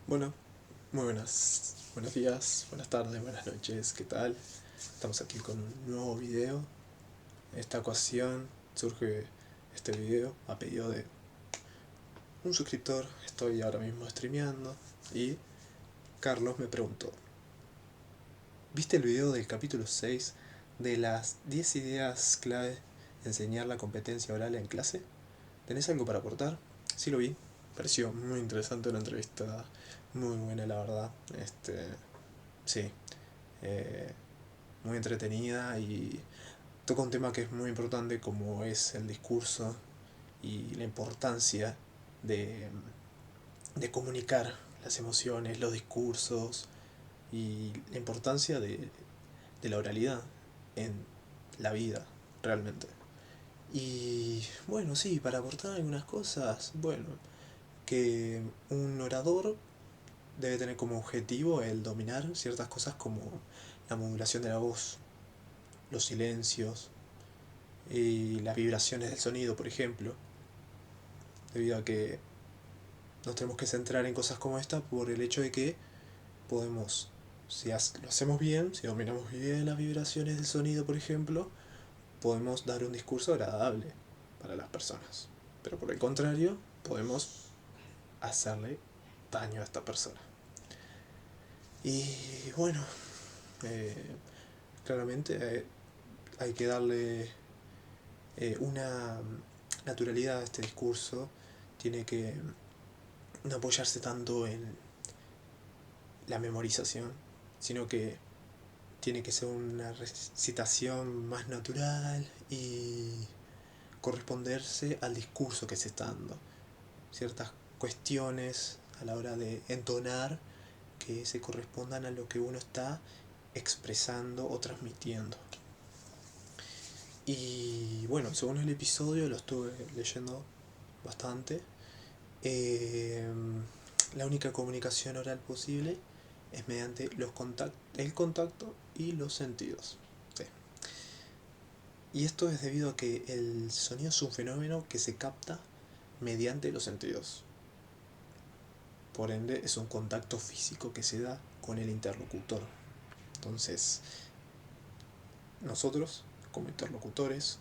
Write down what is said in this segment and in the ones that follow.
Bueno, muy buenos días, buenas tardes, buenas noches, ¿qué tal? Estamos aquí con un nuevo video. En esta ocasión surge este video a pedido de un suscriptor. Estoy ahora mismo streameando y Carlos me preguntó: ¿viste el video del capítulo 6 de las 10 ideas clave de enseñar la competencia oral en clase? ¿Tenés algo para aportar? Sí, lo vi. Pareció muy interesante, una entrevista muy buena, la verdad. Sí, eh, muy entretenida y toca un tema que es muy importante, como es el discurso y la importancia de, de comunicar las emociones, los discursos y la importancia de la oralidad en la vida, realmente. Y bueno, sí, para aportar algunas cosas, bueno, que un orador debe tener como objetivo el dominar ciertas cosas como la modulación de la voz, los silencios y las vibraciones del sonido, por ejemplo, debido a que nos tenemos que centrar en cosas como esta por el hecho de que podemos, si lo hacemos bien, si dominamos bien las vibraciones del sonido, por ejemplo, podemos dar un discurso agradable para las personas. Pero por el contrario, podemos hacerle daño a esta persona. Y bueno, eh, claramente hay que darle una naturalidad a este discurso. Tiene que no apoyarse tanto en la memorización, sino que tiene que ser una recitación más natural y corresponderse al discurso que se está dando. Ciertas cuestiones a la hora de entonar que se correspondan a lo que uno está expresando o transmitiendo. Y bueno, según el episodio lo estuve leyendo bastante. Eh, la única comunicación oral posible es mediante el contacto y los sentidos. Sí. Y esto es debido a que el sonido es un fenómeno que se capta mediante los sentidos. Por ende, es un contacto físico que se da con el interlocutor. Entonces, nosotros, como interlocutores,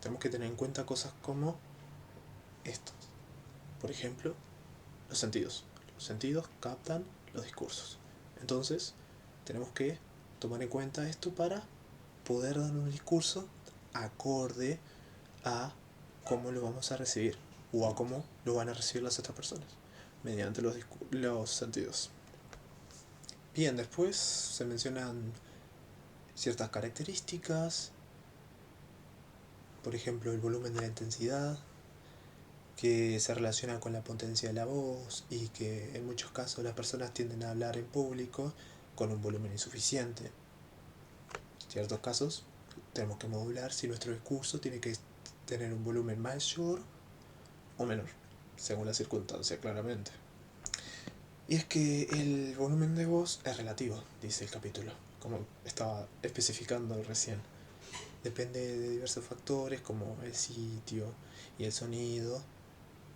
tenemos que tener en cuenta cosas como estos. Por ejemplo, los sentidos. Los sentidos captan los discursos. Entonces, tenemos que tomar en cuenta esto para poder dar un discurso acorde a cómo lo vamos a recibir o a cómo lo van a recibir las otras personas mediante los sentidos. Bien, después se mencionan ciertas características, por ejemplo el volumen de la intensidad, que se relaciona con la potencia de la voz y que en muchos casos las personas tienden a hablar en público con un volumen insuficiente. En ciertos casos tenemos que modular si nuestro discurso tiene que tener un volumen mayor o menor, según la circunstancia, claramente. Y es que el volumen de voz es relativo, dice el capítulo, como estaba especificando recién. Depende de diversos factores como el sitio y el sonido,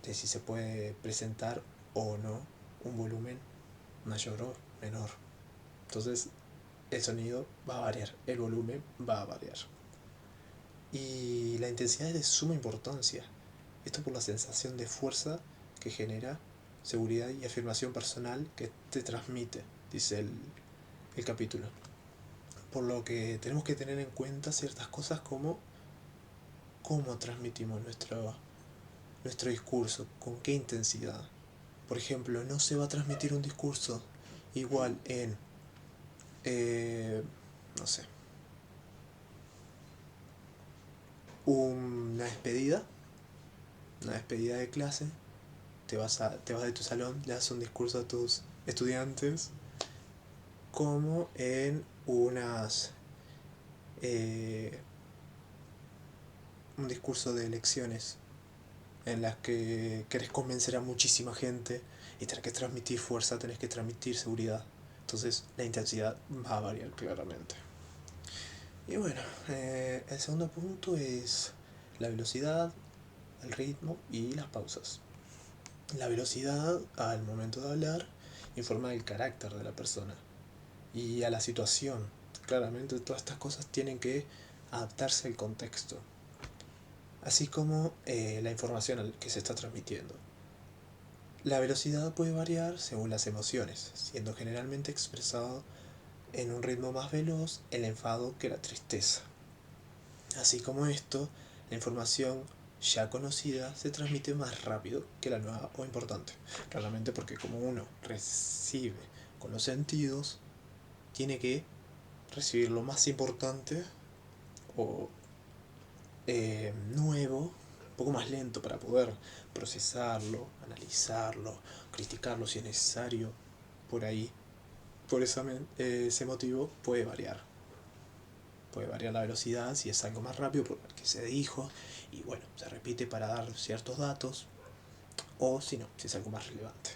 de si se puede presentar o no un volumen mayor o menor. Entonces el sonido va a variar, el volumen va a variar. Y la intensidad es de suma importancia. Esto por la sensación de fuerza que genera, seguridad y afirmación personal que te transmite, dice el capítulo. Por lo que tenemos que tener en cuenta ciertas cosas como cómo transmitimos nuestro discurso, con qué intensidad. Por ejemplo, no se va a transmitir un discurso igual en, no sé, una despedida, una despedida de clase. Te vas de tu salón, le das un discurso a tus estudiantes, como en eh, un discurso de elecciones en las que querés convencer a muchísima gente y tenés que transmitir fuerza, tenés que transmitir seguridad. Entonces la intensidad va a variar claramente. Y bueno, el segundo punto es la velocidad, el ritmo y las pausas. La velocidad al momento de hablar informa del carácter de la persona y a la situación. Claramente todas estas cosas tienen que adaptarse al contexto, así como la información que se está transmitiendo. La velocidad puede variar según las emociones, siendo generalmente expresado en un ritmo más veloz el enfado que la tristeza. Así como esto, la información ya conocida se transmite más rápido que la nueva o importante. Claramente porque como uno recibe con los sentidos, tiene que recibir lo más importante o nuevo, un poco más lento para poder procesarlo, analizarlo, criticarlo si es necesario, por ahí. Por ese motivo puede variar. Puede variar la velocidad si es algo más rápido por el que se dijo y bueno, se repite para dar ciertos datos o si no, si es algo más relevante.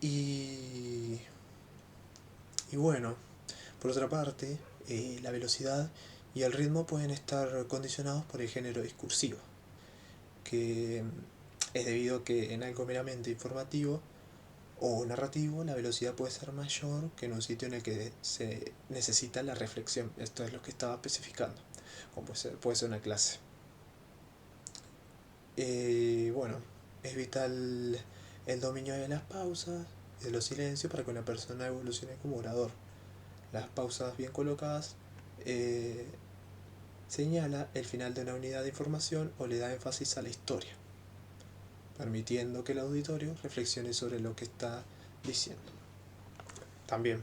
Y, y bueno, por otra parte, la velocidad y el ritmo pueden estar condicionados por el género discursivo, que es debido a que en algo meramente informativo o narrativo la velocidad puede ser mayor que en un sitio en el que se necesita la reflexión. Esto es lo que estaba especificando, como puede ser una clase. Bueno, es vital el dominio de las pausas y de los silencios para que una persona evolucione como orador. Las pausas bien colocadas eh, señala el final de una unidad de información o le da énfasis a la historia, permitiendo que el auditorio reflexione sobre lo que está diciendo. También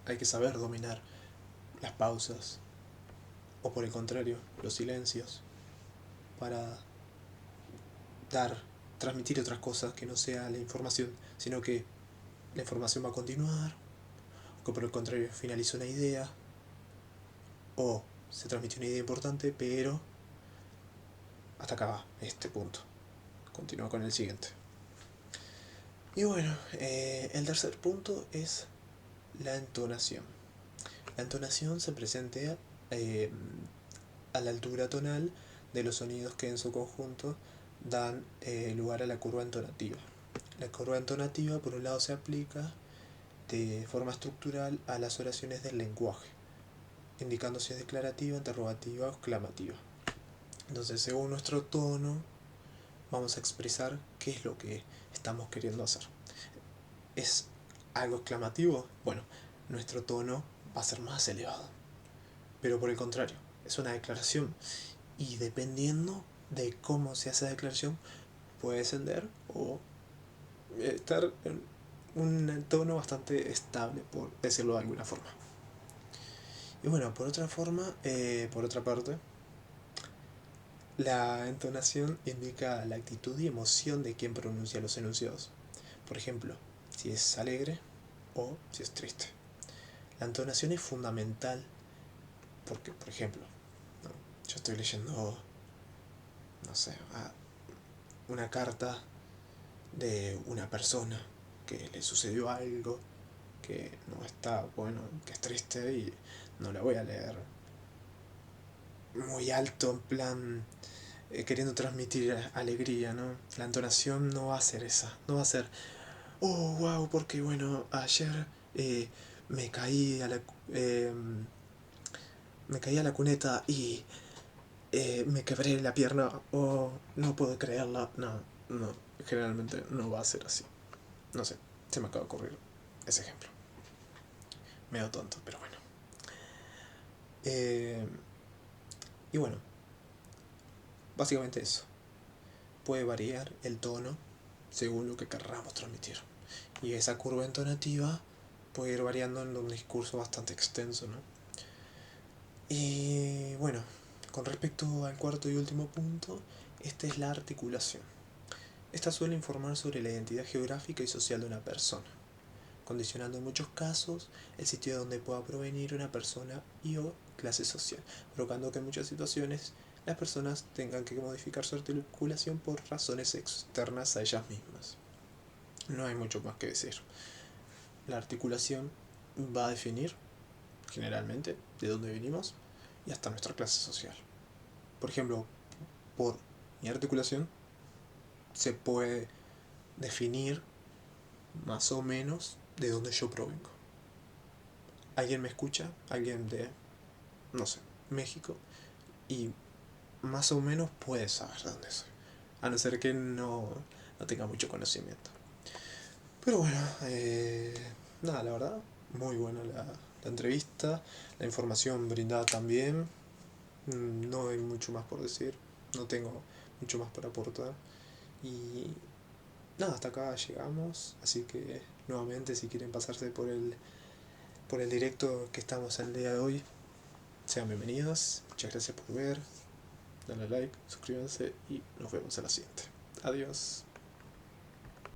hay que saber dominar las pausas o por el contrario los silencios para dar, transmitir otras cosas que no sea la información, sino que la información va a continuar, o que por el contrario finaliza una idea, o se transmitió una idea importante, pero hasta acá va este punto. Continúa con el siguiente. Y bueno, el tercer punto es la entonación. La entonación se presenta eh, a la altura tonal de los sonidos que en su conjunto dan lugar a la curva entonativa. La curva entonativa, por un lado, se aplica de forma estructural a las oraciones del lenguaje, indicando si es declarativa, interrogativa o exclamativa. Entonces, según nuestro tono, vamos a expresar qué es lo que estamos queriendo hacer. ¿Es algo exclamativo? Bueno, nuestro tono va a ser más elevado. Pero por el contrario, es una declaración. Y dependiendo de cómo se hace la declaración, puede descender o estar en un tono bastante estable, por decirlo de alguna forma. Y bueno, por otra parte, la entonación indica la actitud y emoción de quien pronuncia los enunciados. Por ejemplo, si es alegre o si es triste. La entonación es fundamental porque, por ejemplo, ¿no? Yo estoy leyendo, no sé, una carta de una persona que le sucedió algo que no está bueno, que es triste y no la voy a leer muy alto en plan queriendo transmitir alegría, ¿no? La entonación no va a ser esa, no va a ser, oh, wow, porque bueno, ayer eh, me caí a la eh, me caí a la cuneta y me quebré la pierna, oh, no puedo creerla, no, generalmente no va a ser así, no sé, se me acaba de ocurrir ese ejemplo, medio tonto, pero bueno. Eh, y bueno, básicamente eso. Puede variar el tono según lo que querramos transmitir. Y esa curva entonativa puede ir variando en un discurso bastante extenso, ¿no? Y bueno, con respecto al cuarto y último punto, esta es la articulación. Esta suele informar sobre la identidad geográfica y social de una persona, condicionando en muchos casos el sitio de donde pueda provenir una persona y o clase social, provocando que en muchas situaciones las personas tengan que modificar su articulación por razones externas a ellas mismas. No hay mucho más que decir. La articulación va a definir, generalmente, de dónde venimos y hasta nuestra clase social. Por ejemplo, por mi articulación se puede definir más o menos de donde yo provengo. Alguien me escucha, alguien de, no sé, México, y más o menos puede saber de dónde soy. A no ser que no tenga mucho conocimiento. Pero bueno, nada, la verdad, muy buena la entrevista, la información brindada también. No hay mucho más por decir, no tengo mucho más para aportar. Y nada, hasta acá llegamos, así que nuevamente si quieren pasarse por el directo que estamos el día de hoy, sean bienvenidos, muchas gracias por ver, denle like, suscríbanse y nos vemos en la siguiente. Adiós.